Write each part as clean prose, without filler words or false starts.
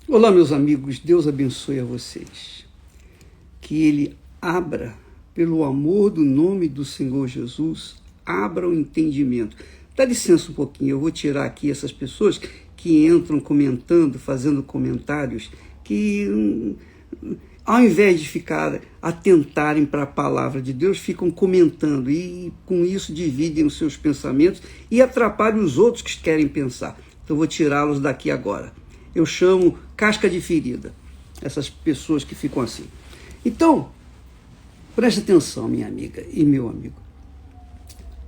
Olá, meus amigos, Deus abençoe a vocês. Que Ele abra, pelo amor do nome do Senhor Jesus, abra o entendimento. Dá licença um pouquinho, eu vou tirar aqui essas pessoas que entram comentando, fazendo comentários, que ao invés de ficar atentarem para a palavra de Deus, ficam comentando e com isso dividem os seus pensamentos e atrapalham os outros que querem pensar. Então eu vou tirá-los daqui agora. Eu chamo casca de ferida, essas pessoas que ficam assim. Então, preste atenção, minha amiga e meu amigo.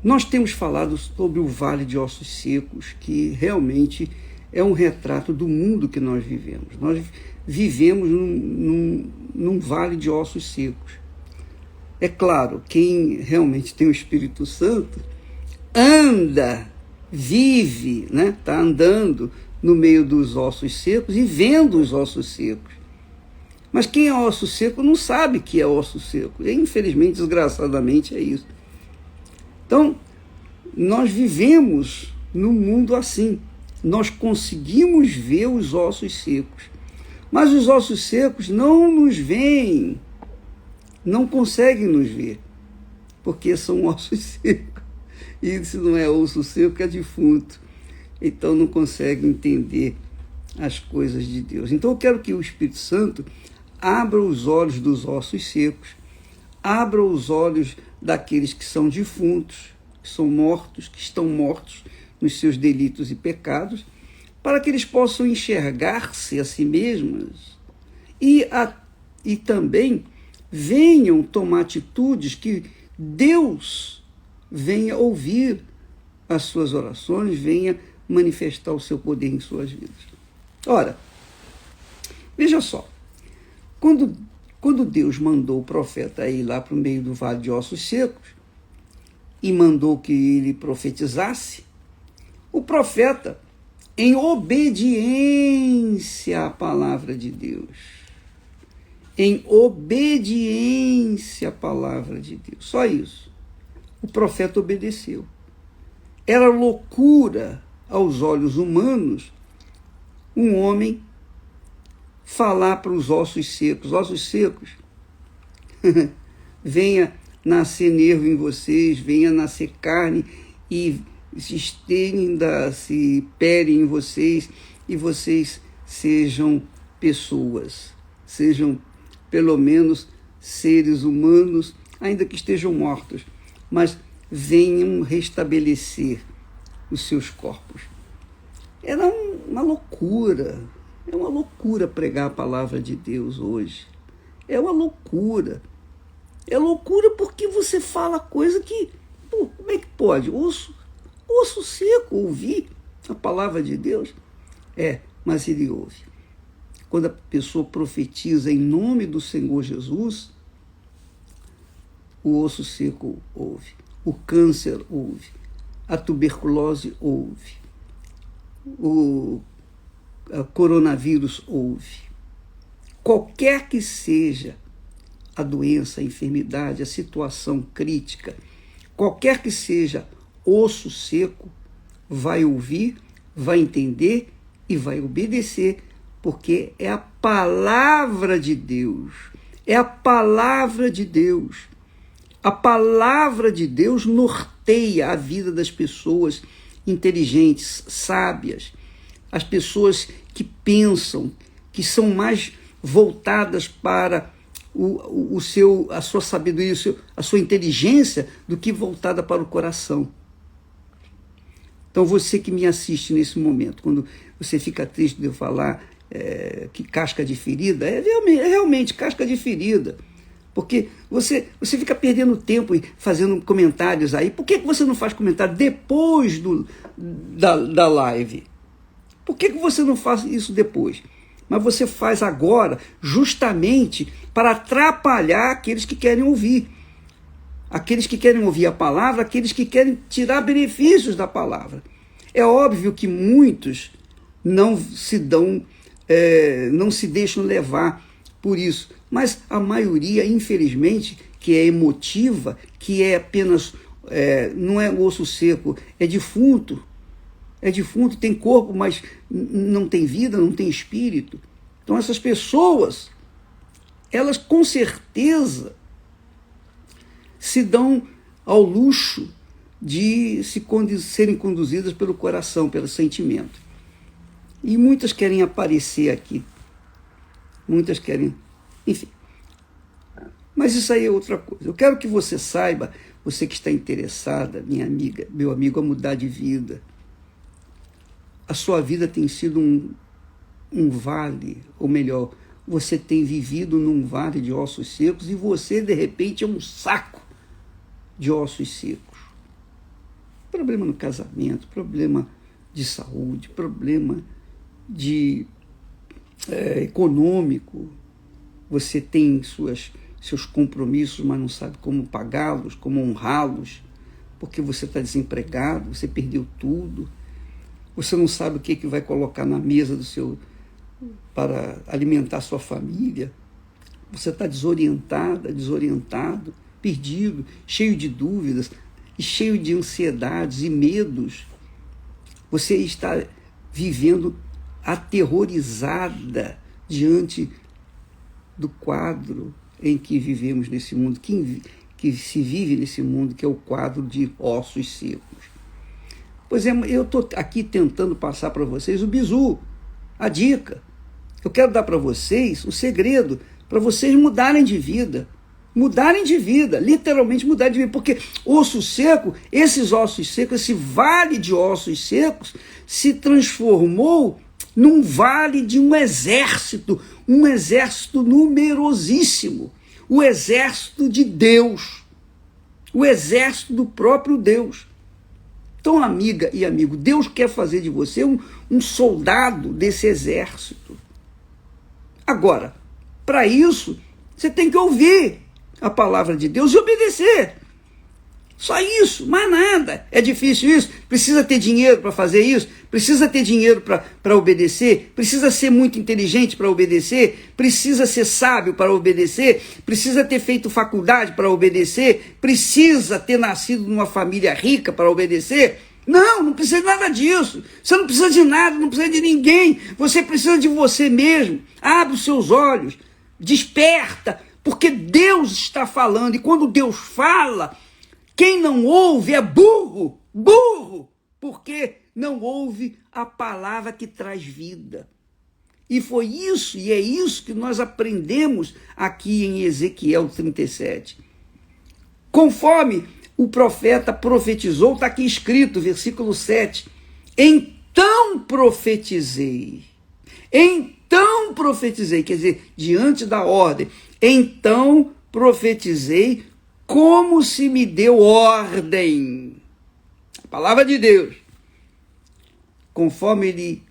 Nós temos falado sobre o Vale de Ossos Secos, que realmente é um retrato do mundo que nós vivemos. Nós vivemos num vale de ossos secos. É claro, quem realmente tem o Espírito Santo anda, vive, né? Está andando no meio dos ossos secos e vendo os ossos secos. Mas quem é osso seco não sabe que é osso seco. E, infelizmente, desgraçadamente, é isso. Então, nós vivemos num mundo assim. Nós conseguimos ver os ossos secos. Mas os ossos secos não nos veem, não conseguem nos ver, porque são ossos secos. E se não é osso seco, é defunto. Então não consegue entender as coisas de Deus. Então eu quero que o Espírito Santo abra os olhos dos ossos secos, abra os olhos daqueles que são defuntos, que são mortos, que estão mortos nos seus delitos e pecados, para que eles possam enxergar-se a si mesmos e também venham tomar atitudes que Deus venha ouvir as suas orações, venha manifestar o seu poder em suas vidas. Ora, veja só, quando Deus mandou o profeta ir lá para o meio do vale de ossos secos e mandou que ele profetizasse, o profeta, em obediência à palavra de Deus, em obediência à palavra de Deus, só isso, o profeta obedeceu. Era loucura aos olhos humanos um homem falar para os ossos secos, venha nascer nervo em vocês, venha nascer carne e se estenda, se pele em vocês e vocês sejam pessoas, sejam pelo menos seres humanos, ainda que estejam mortos, mas venham restabelecer os seus corpos. Era uma loucura, é uma loucura pregar a palavra de Deus hoje. É uma loucura. É loucura porque você fala coisa que, como é que pode? Osso seco ouvir a palavra de Deus? Mas ele ouve. Quando a pessoa profetiza em nome do Senhor Jesus, o osso seco ouve, o câncer ouve, a tuberculose ouve, o coronavírus ouve. Qualquer que seja a doença, a enfermidade, a situação crítica, qualquer que seja osso seco, vai ouvir, vai entender e vai obedecer, porque é a palavra de Deus. É a palavra de Deus. A palavra de Deus norteia a vida das pessoas inteligentes, sábias, as pessoas que pensam, que são mais voltadas para a sua sabedoria, a sua inteligência, do que voltada para o coração. Então você que me assiste nesse momento, quando você fica triste de eu falar que casca de ferida, é realmente casca de ferida. Porque você fica perdendo tempo e fazendo comentários aí. Por que você não faz comentário depois da live? Por que você não faz isso depois? Mas você faz agora justamente para atrapalhar aqueles que querem ouvir. Aqueles que querem ouvir a palavra, aqueles que querem tirar benefícios da palavra. É óbvio que muitos não se deixam levar por isso. Mas a maioria, infelizmente, que é emotiva, que é apenas, não é osso seco, é defunto, tem corpo, mas não tem vida, não tem espírito. Então essas pessoas, elas com certeza se dão ao luxo de serem conduzidas pelo coração, pelo sentimento. E muitas querem aparecer aqui. Muitas querem... Enfim. Mas isso aí é outra coisa. Eu quero que você saiba, você que está interessada, minha amiga, meu amigo, a mudar de vida. A sua vida tem sido um vale, ou melhor, você tem vivido num vale de ossos secos e você, de repente, é um saco de ossos secos. Problema no casamento, problema de saúde, problema econômico. Você tem seus compromissos, mas não sabe como pagá-los, como honrá-los, porque você está desempregado, você perdeu tudo. Você não sabe o que vai colocar na mesa para alimentar sua família. Você está desorientado, perdido, cheio de dúvidas, e cheio de ansiedades e medos. Você está vivendo aterrorizada diante do quadro em que vivemos nesse mundo, que se vive nesse mundo, que é o quadro de ossos secos. Pois é, eu estou aqui tentando passar para vocês o bizu, a dica. Eu quero dar para vocês o segredo, para vocês mudarem de vida, literalmente mudar de vida, porque osso seco, esses ossos secos, esse vale de ossos secos, se transformou num vale de um exército numerosíssimo, o exército de Deus, o exército do próprio Deus. Então, amiga e amigo, Deus quer fazer de você um soldado desse exército. Agora, para isso, você tem que ouvir a palavra de Deus e obedecer. Só isso, mais nada. É difícil isso? Precisa ter dinheiro para fazer isso? Precisa ter dinheiro para obedecer? Precisa ser muito inteligente para obedecer? Precisa ser sábio para obedecer? Precisa ter feito faculdade para obedecer? Precisa ter nascido numa família rica para obedecer? Não precisa de nada disso. Você não precisa de nada, não precisa de ninguém. Você precisa de você mesmo. Abre os seus olhos, desperta, porque Deus está falando. E quando Deus fala, quem não ouve é burro, porque não ouve a palavra que traz vida. E foi isso, e é isso que nós aprendemos aqui em Ezequiel 37. Conforme o profeta profetizou, está aqui escrito, versículo 7. Então profetizei, quer dizer, diante da ordem, então profetizei como se me deu ordem. A palavra de Deus. Conforme ele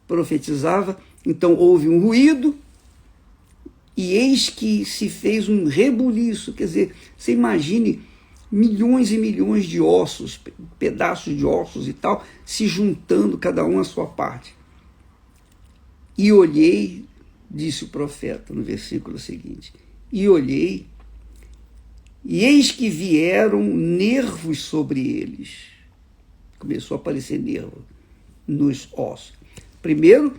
profetizava, então houve um ruído, e eis que se fez um rebuliço. Quer dizer, você imagine milhões e milhões de ossos, pedaços de ossos e tal, se juntando cada um à sua parte. E olhei, disse o profeta no versículo seguinte, e olhei, e eis que vieram nervos sobre eles. Começou a aparecer nervo nos ossos. Primeiro,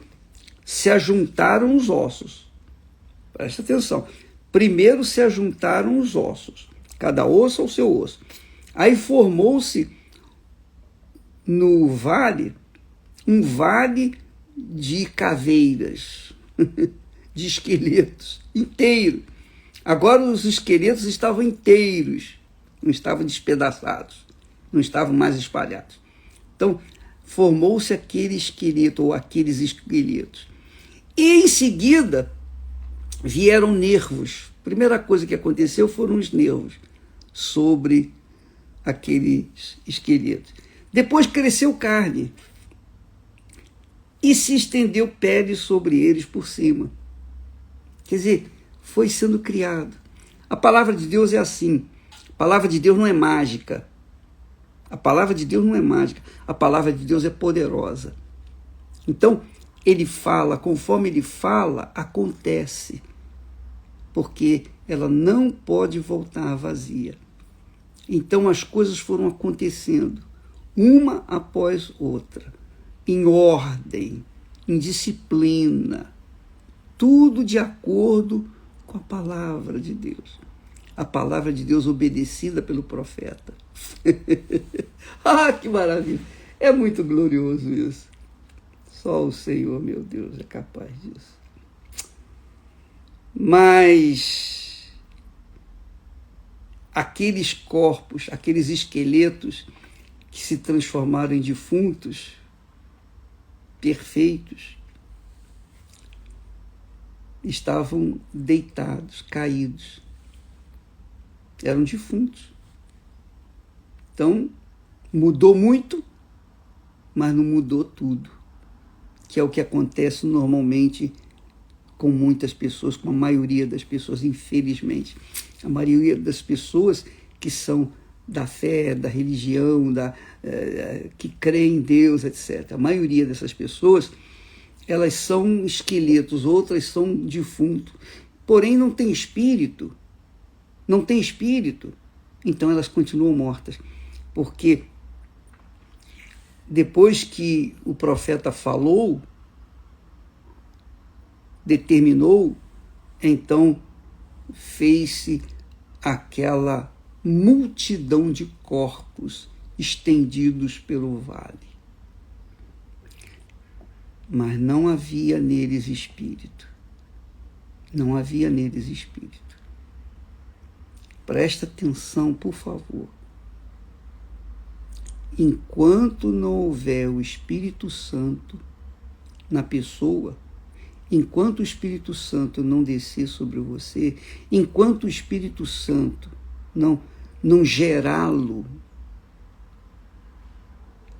se ajuntaram os ossos. Presta atenção. Primeiro se ajuntaram os ossos. Cada osso ao seu osso. Aí formou-se no vale, um vale de caveiras, de esqueletos inteiros. Agora os esqueletos estavam inteiros, não estavam despedaçados, não estavam mais espalhados. Então, formou-se aquele esqueleto, ou aqueles esqueletos. E em seguida, vieram nervos. A primeira coisa que aconteceu foram os nervos sobre aqueles esqueletos. Depois cresceu carne e se estendeu pele sobre eles por cima. Quer dizer, foi sendo criado. A palavra de Deus é assim. A palavra de Deus não é mágica. A palavra de Deus não é mágica. A palavra de Deus é poderosa. Então, ele fala, conforme ele fala, acontece. Porque ela não pode voltar vazia. Então as coisas foram acontecendo, uma após outra, em ordem, em disciplina. tudo de acordo com a palavra de Deus. A palavra de Deus obedecida pelo profeta. Ah, que maravilha! É muito glorioso isso. Só o Senhor, meu Deus, é capaz disso. Mas aqueles corpos, aqueles esqueletos que se transformaram em defuntos, perfeitos, estavam deitados, caídos. Eram defuntos. Então, mudou muito, mas não mudou tudo, que é o que acontece normalmente com muitas pessoas, com a maioria das pessoas, infelizmente. A maioria das pessoas que são da fé, da religião, que creem em Deus, etc. A maioria dessas pessoas, elas são esqueletos, outras são defuntos, porém não tem espírito. Não tem espírito, então elas continuam mortas, porque depois que o profeta falou, determinou, então fez-se aquela multidão de corpos estendidos pelo vale. Mas não havia neles espírito. Não havia neles espírito. Presta atenção, por favor. Enquanto não houver o Espírito Santo na pessoa, enquanto o Espírito Santo não descer sobre você, enquanto o Espírito Santo não gerá-lo,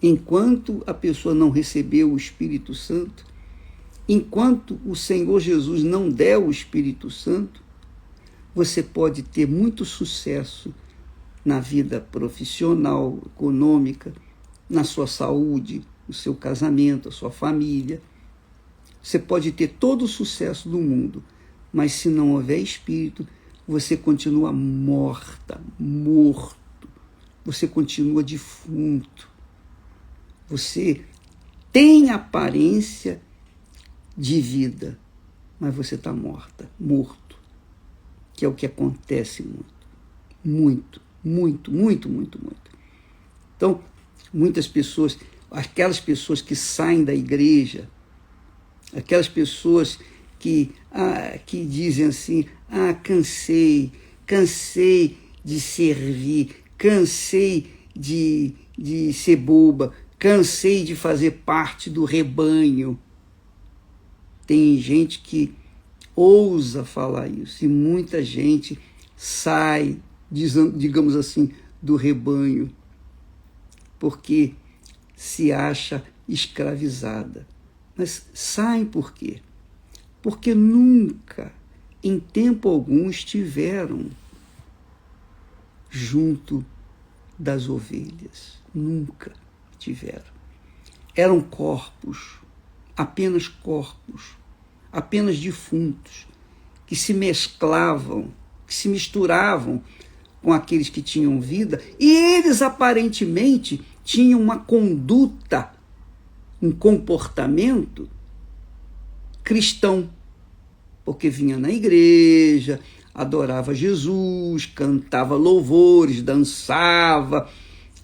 enquanto a pessoa não receber o Espírito Santo, enquanto o Senhor Jesus não der o Espírito Santo, você pode ter muito sucesso na vida profissional, econômica, na sua saúde, no seu casamento, a sua família. Você pode ter todo o sucesso do mundo, mas se não houver espírito, você continua morto. Você continua defunto. Você tem aparência de vida, mas você está morto. Que é o que acontece muito. Então, muitas pessoas, aquelas pessoas que saem da igreja, aquelas pessoas que dizem assim, cansei de servir, cansei de ser boba, cansei de fazer parte do rebanho. Tem gente que ousa falar isso, e muita gente sai, digamos assim, do rebanho, porque se acha escravizada. Mas saem por quê? Porque nunca, em tempo algum, estiveram junto das ovelhas. Nunca tiveram. Eram corpos, apenas defuntos, que se mesclavam, que se misturavam com aqueles que tinham vida, e eles aparentemente tinham uma conduta, um comportamento cristão, porque vinha na igreja, adorava Jesus, cantava louvores, dançava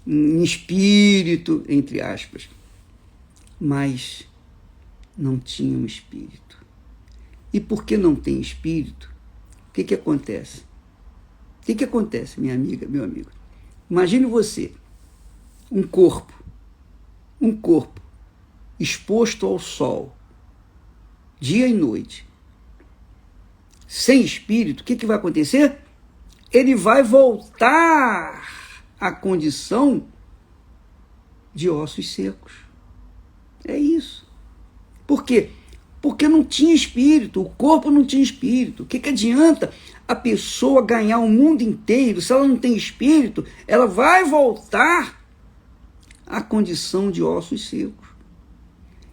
em espírito, entre aspas, mas não tinham espírito. E porque não tem espírito, o que acontece? O que acontece, minha amiga, meu amigo? Imagine você, um corpo exposto ao sol, dia e noite, sem espírito, o que vai acontecer? Ele vai voltar à condição de ossos secos. É isso. Por quê? Porque não tinha espírito, o corpo não tinha espírito. O que adianta a pessoa ganhar o mundo inteiro se ela não tem espírito? Ela vai voltar à condição de ossos secos.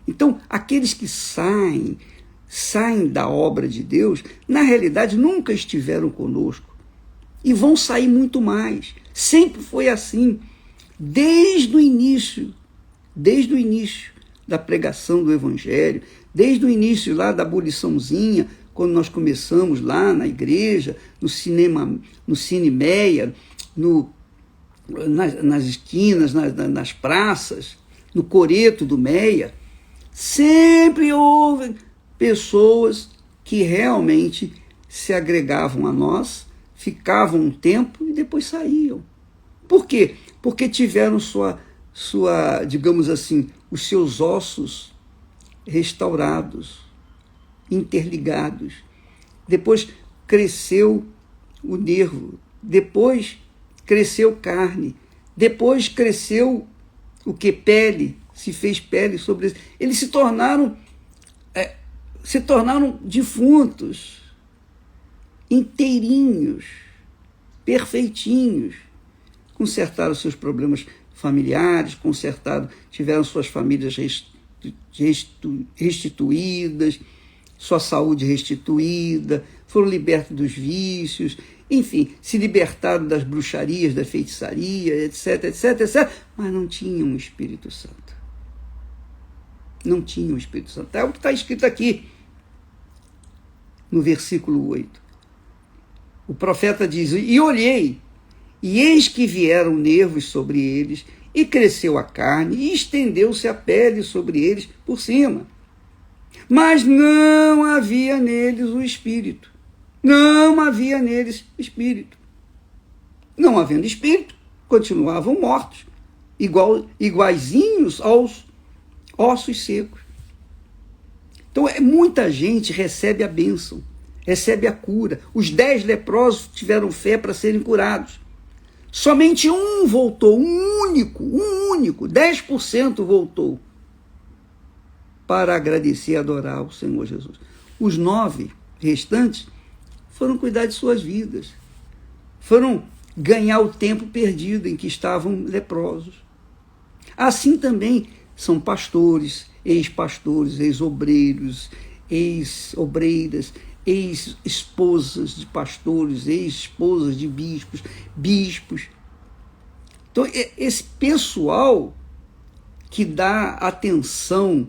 Então, aqueles que saem da obra de Deus, na realidade nunca estiveram conosco e vão sair muito mais. Sempre foi assim, desde o início, da pregação do Evangelho, desde o início lá da aboliçãozinha, quando nós começamos lá na igreja, no cinema, no Cinemeia, nas esquinas, nas praças, no coreto do Meia, sempre houve pessoas que realmente se agregavam a nós, ficavam um tempo e depois saíam. Por quê? Porque tiveram digamos assim, os seus ossos restaurados, interligados. Depois cresceu o nervo, depois cresceu carne, depois cresceu o que? Pele, se fez pele sobre eles. Eles se tornaram defuntos, inteirinhos, perfeitinhos, consertaram seus problemas familiares, tiveram suas famílias restituídas, sua saúde restituída, foram libertos dos vícios, enfim, se libertaram das bruxarias, da feitiçaria, etc, etc, etc, mas não tinham o Espírito Santo. Não tinham o Espírito Santo. É o que está escrito aqui, no versículo 8. O profeta diz, e olhei, e eis que vieram nervos sobre eles, e cresceu a carne, e estendeu-se a pele sobre eles por cima. Mas não havia neles o Espírito. Não havia neles Espírito. Não havendo Espírito, continuavam mortos, iguaizinhos aos ossos secos. Então, muita gente recebe a bênção, recebe a cura. Os 10 leprosos tiveram fé para serem curados. Somente um voltou, um único, 10% voltou para agradecer e adorar o Senhor Jesus. Os 9 restantes foram cuidar de suas vidas, foram ganhar o tempo perdido em que estavam leprosos. Assim também são pastores, ex-pastores, ex-obreiros, ex-obreiras, ex-esposas de pastores, ex-esposas de bispos. Então, esse pessoal que dá atenção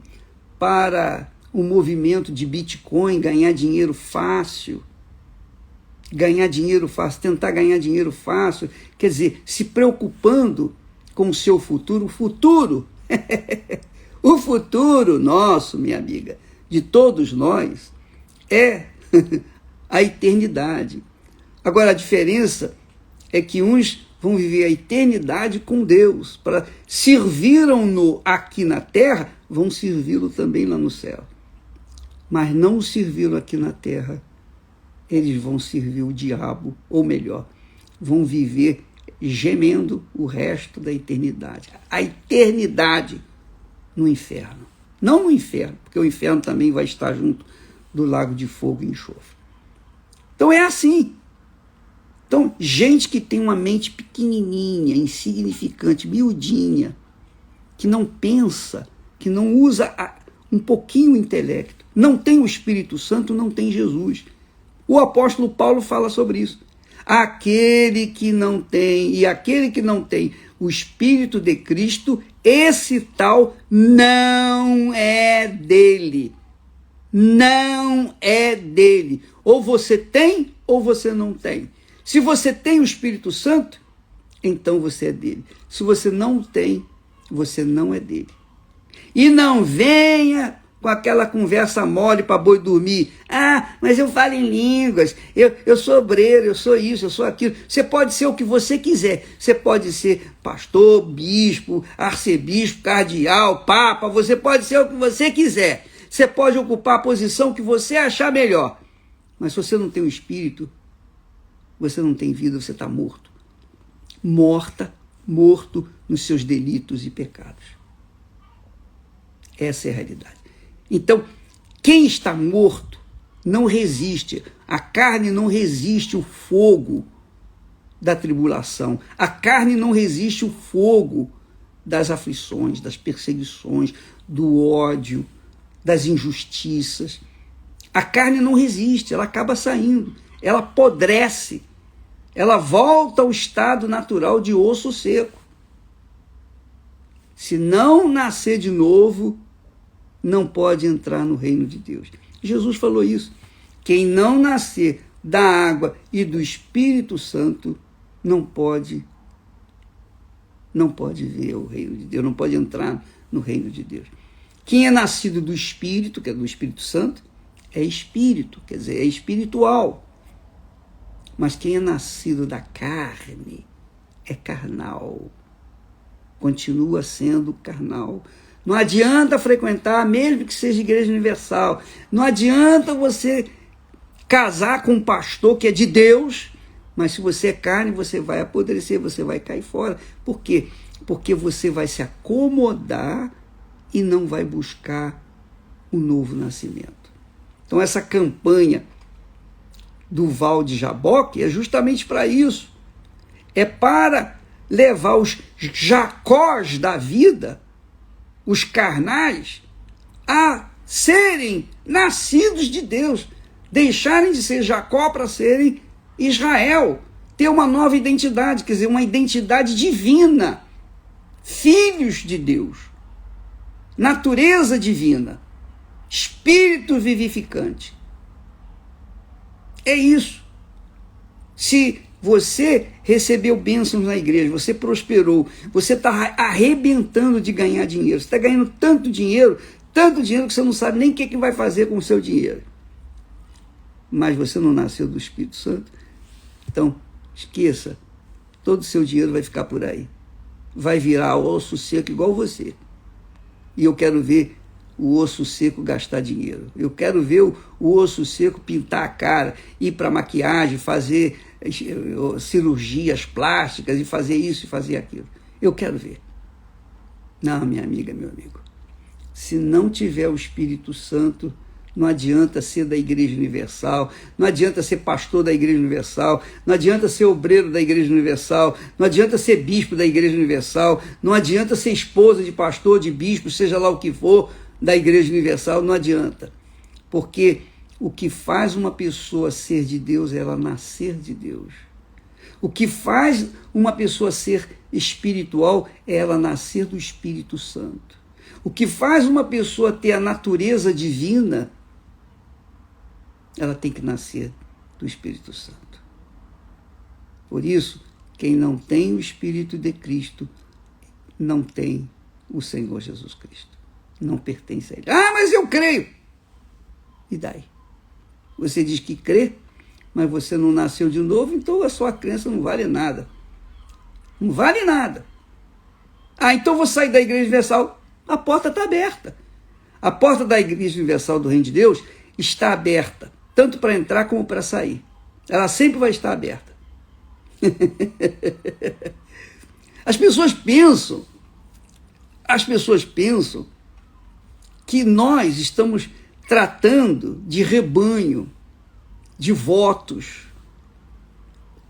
para o movimento de Bitcoin, ganhar dinheiro fácil, tentar ganhar dinheiro fácil, quer dizer, se preocupando com o seu futuro, o futuro nosso, minha amiga, de todos nós, é a eternidade. Agora, a diferença é que uns vão viver a eternidade com Deus, para serviram-no aqui na terra, vão servi-lo também lá no céu. Mas não o serviram aqui na terra, eles vão servir o diabo, ou melhor, vão viver gemendo o resto da eternidade. A eternidade no inferno. Não no inferno, porque o inferno também vai estar junto do lago de fogo e enxofre. Então é assim. Então, gente que tem uma mente pequenininha, insignificante, miudinha, que não pensa, que não usa um pouquinho o intelecto, não tem o Espírito Santo, não tem Jesus. O apóstolo Paulo fala sobre isso. Aquele que não tem o Espírito de Cristo, esse tal não é dele. Não é dele. Ou você tem, ou você não tem. Se você tem o Espírito Santo, então você é dele. Se você não tem, você não é dele. E não venha com aquela conversa mole para boi dormir. Ah, mas eu falo em línguas, eu sou obreiro, eu sou isso, eu sou aquilo. Você pode ser o que você quiser. Você pode ser pastor, bispo, arcebispo, cardeal, papa. Você pode ser o que você quiser. Você pode ocupar a posição que você achar melhor. Mas se você não tem o Espírito, você não tem vida, você está morto. Morto nos seus delitos e pecados. Essa é a realidade. Então, quem está morto não resiste. A carne não resiste o fogo da tribulação. A carne não resiste o fogo das aflições, das perseguições, do ódio, das injustiças. A carne não resiste, ela acaba saindo, ela apodrece, ela volta ao estado natural de osso seco. Se não nascer de novo, não pode entrar no reino de Deus. Jesus falou isso. Quem não nascer da água e do Espírito Santo não pode ver o reino de Deus, não pode entrar no reino de Deus. Quem é nascido do Espírito, que é do Espírito Santo, é espírito, quer dizer, é espiritual. Mas quem é nascido da carne é carnal. Continua sendo carnal. Não adianta frequentar, mesmo que seja igreja universal. Não adianta você casar com um pastor que é de Deus, mas se você é carne, você vai apodrecer, você vai cair fora. Por quê? Porque você vai se acomodar e não vai buscar um novo nascimento. Então essa campanha do Val de Jaboque é justamente para isso. É para levar os Jacós da vida, os carnais, a serem nascidos de Deus, deixarem de ser Jacó para serem Israel, ter uma nova identidade, quer dizer, uma identidade divina, filhos de Deus, natureza divina, espírito vivificante. É isso. Se você recebeu bênçãos na igreja, você prosperou, você está arrebentando de ganhar dinheiro, você está ganhando tanto dinheiro que você não sabe nem o que vai fazer com o seu dinheiro. Mas você não nasceu do Espírito Santo, então esqueça, todo o seu dinheiro vai ficar por aí. Vai virar osso seco igual você. E eu quero ver o osso seco gastar dinheiro. Eu quero ver o osso seco pintar a cara, ir para maquiagem, fazer cirurgias plásticas e fazer isso e fazer aquilo. Eu quero ver. Não, minha amiga, meu amigo. Se não tiver o Espírito Santo, não adianta ser da Igreja Universal, não adianta ser pastor da Igreja Universal, não adianta ser obreiro da Igreja Universal, não adianta ser bispo da Igreja Universal, não adianta ser esposa de pastor, de bispo, seja lá o que for, da Igreja Universal, não adianta. Porque o que faz uma pessoa ser de Deus é ela nascer de Deus. O que faz uma pessoa ser espiritual é ela nascer do Espírito Santo. O que faz uma pessoa ter a natureza divina, ela tem que nascer do Espírito Santo. Por isso, quem não tem o Espírito de Cristo, não tem o Senhor Jesus Cristo. Não pertence a ele. Ah, mas eu creio. E daí? Você diz que crê, mas você não nasceu de novo, então a sua crença não vale nada. Não vale nada. Ah, então vou sair da Igreja Universal. A porta está aberta. A porta da Igreja Universal do Reino de Deus está aberta, tanto para entrar como para sair. Ela sempre vai estar aberta. As pessoas pensam que nós estamos tratando de rebanho, de votos.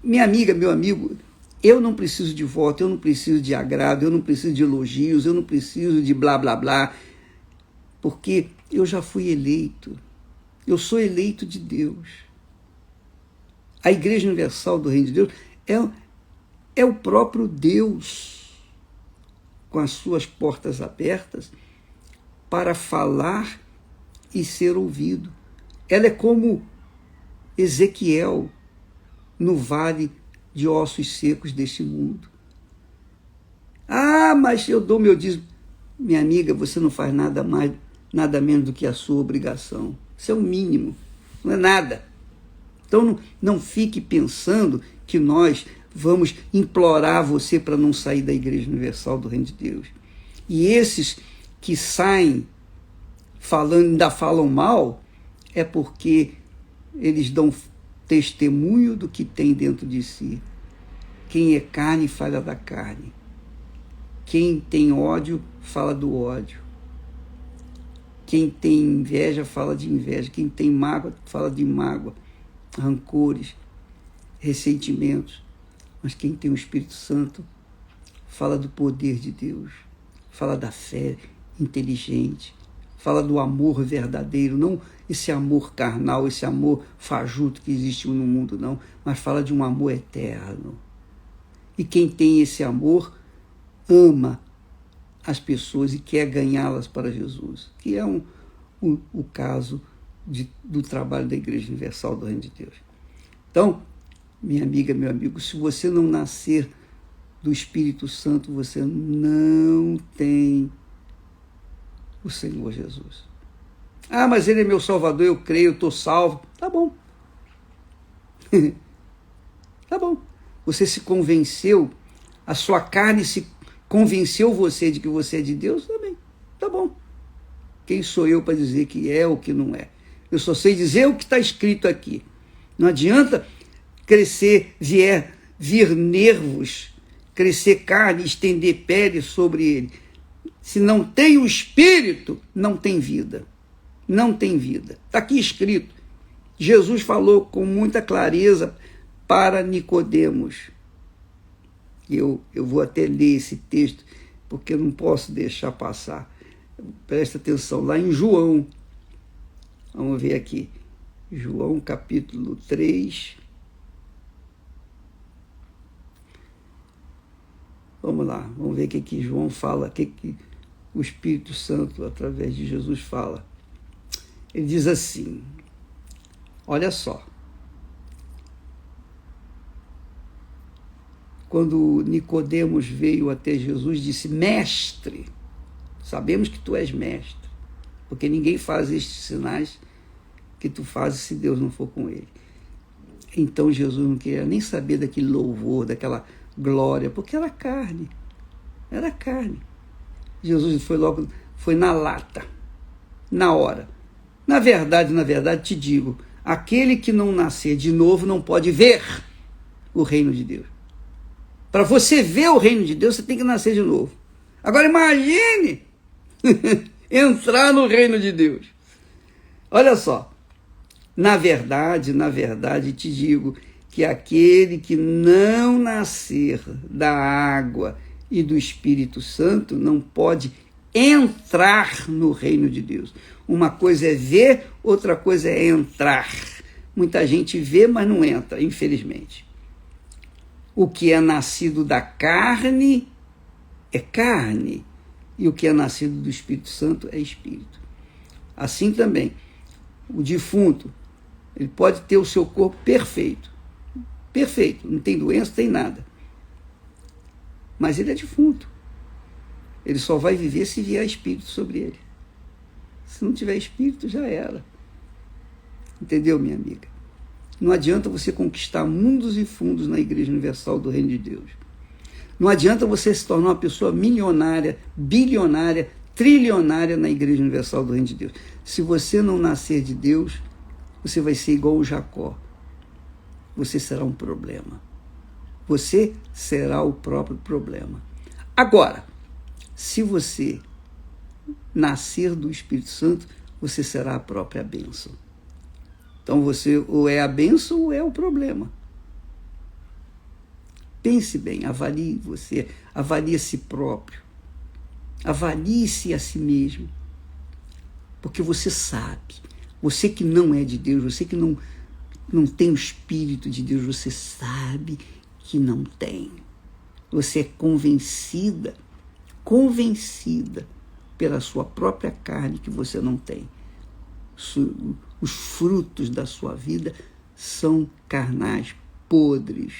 Minha amiga, meu amigo, eu não preciso de voto, eu não preciso de agrado, eu não preciso de elogios, eu não preciso de blá, blá, blá, porque eu já fui eleito. Eu sou eleito de Deus. A Igreja Universal do Reino de Deus é o próprio Deus, com as suas portas abertas, para falar e ser ouvido. Ela é como Ezequiel no vale de ossos secos deste mundo. Ah, mas eu dou meu dízimo. Minha amiga, você não faz nada mais, nada menos do que a sua obrigação. Isso é o mínimo, não é nada. Então não fique pensando que nós vamos implorar você para não sair da Igreja Universal do Reino de Deus. E esses que saem falando, ainda falam mal, é porque eles dão testemunho do que tem dentro de si. Quem é carne fala da carne. Quem tem ódio fala do ódio. Quem tem inveja fala de inveja. Quem tem mágoa fala de mágoa, rancores, ressentimentos. Mas quem tem o Espírito Santo fala do poder de Deus, fala da fé inteligente, fala do amor verdadeiro, não esse amor carnal, esse amor fajuto que existe no mundo, não, mas fala de um amor eterno. E quem tem esse amor ama as pessoas e quer ganhá-las para Jesus, que é o caso do trabalho da Igreja Universal do Reino de Deus. Então, minha amiga, meu amigo, se você não nascer do Espírito Santo, você não tem o Senhor Jesus. Ah, mas Ele é meu Salvador, eu creio, eu estou salvo. Tá bom. Tá bom. Você se convenceu, a sua carne se convenceu você de que você é de Deus, também. Tá bom. Quem sou eu para dizer que é ou que não é? Eu só sei dizer o que está escrito aqui. Não adianta crescer, vir nervos, crescer carne, estender pele sobre ele. Se não tem o Espírito, não tem vida. Não tem vida. Está aqui escrito. Jesus falou com muita clareza para Nicodemos. Eu vou até ler esse texto, porque eu não posso deixar passar. Presta atenção, lá em João. Vamos ver aqui. João capítulo 3. Vamos lá, vamos ver o que João fala, o que o Espírito Santo, através de Jesus, fala. Ele diz assim, olha só. Quando Nicodemos veio até Jesus, disse, mestre, sabemos que tu és mestre, porque ninguém faz estes sinais que tu fazes se Deus não for com ele. Então Jesus não queria nem saber daquele louvor, daquela glória, porque era carne. Era carne. Jesus foi na lata, na hora. Na verdade, te digo, aquele que não nascer de novo não pode ver o reino de Deus. Para você ver o reino de Deus, você tem que nascer de novo. Agora imagine entrar no reino de Deus. Olha só. Na verdade, te digo que aquele que não nascer da água e do Espírito Santo não pode entrar no reino de Deus. Uma coisa é ver, outra coisa é entrar. Muita gente vê, mas não entra, infelizmente. O que é nascido da carne é carne, e o que é nascido do Espírito Santo é espírito. Assim também, o defunto, ele pode ter o seu corpo perfeito, não tem doença, não tem nada. Mas ele é defunto. Ele só vai viver se vier espírito sobre ele. Se não tiver espírito, já era. Entendeu, minha amiga? Não adianta você conquistar mundos e fundos na Igreja Universal do Reino de Deus. Não adianta você se tornar uma pessoa milionária, bilionária, trilionária na Igreja Universal do Reino de Deus. Se você não nascer de Deus, você vai ser igual o Jacó. Você será um problema. Você será o próprio problema. Agora, se você nascer do Espírito Santo, você será a própria bênção. Então você ou é a bênção ou é o problema. Pense bem, avalie você, avalie a si próprio. Avalie-se a si mesmo. Porque você sabe, você que não é de Deus, você que não tem o Espírito de Deus, você sabe que não tem. Você é convencida pela sua própria carne que você não tem. Os frutos da sua vida são carnais, podres,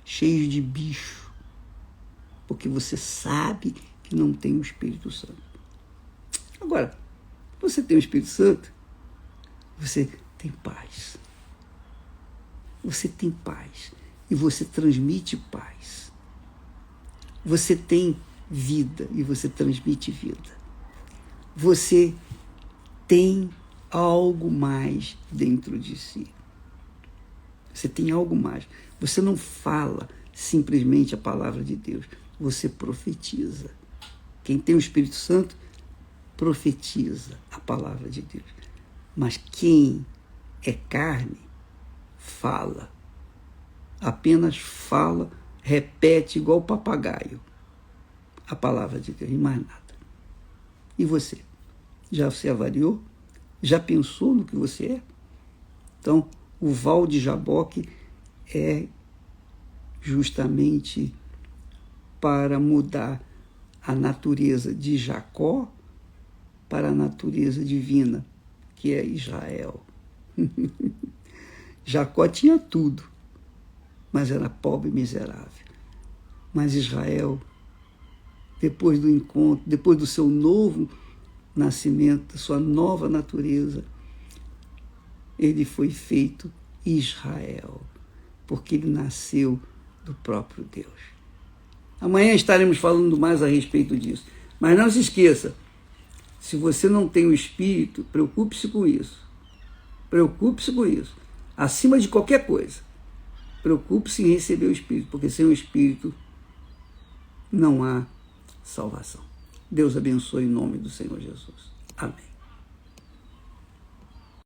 cheios de bicho, porque você sabe que não tem o Espírito Santo. Agora, você tem o Espírito Santo, você tem paz. Você tem paz e você transmite paz. Você tem vida e você transmite vida. Você tem algo mais dentro de si. Você tem algo mais. Você não fala simplesmente a palavra de Deus. Você profetiza. Quem tem o Espírito Santo profetiza a palavra de Deus. Mas quem é carne fala. Apenas fala, repete igual papagaio a palavra de Deus e mais nada. E você? Já se avaliou? Já pensou no que você é? Então, o Val de Jaboque é justamente para mudar a natureza de Jacó para a natureza divina, que é Israel. Jacó tinha tudo, mas era pobre e miserável. Mas Israel, depois do encontro, depois do seu novo nascimento, sua nova natureza, ele foi feito Israel, porque ele nasceu do próprio Deus. Amanhã estaremos falando mais a respeito disso. Mas não se esqueça, se você não tem o Espírito, preocupe-se com isso. Preocupe-se com isso. Acima de qualquer coisa, preocupe-se em receber o Espírito, porque sem o Espírito não há salvação. Deus abençoe em nome do Senhor Jesus. Amém.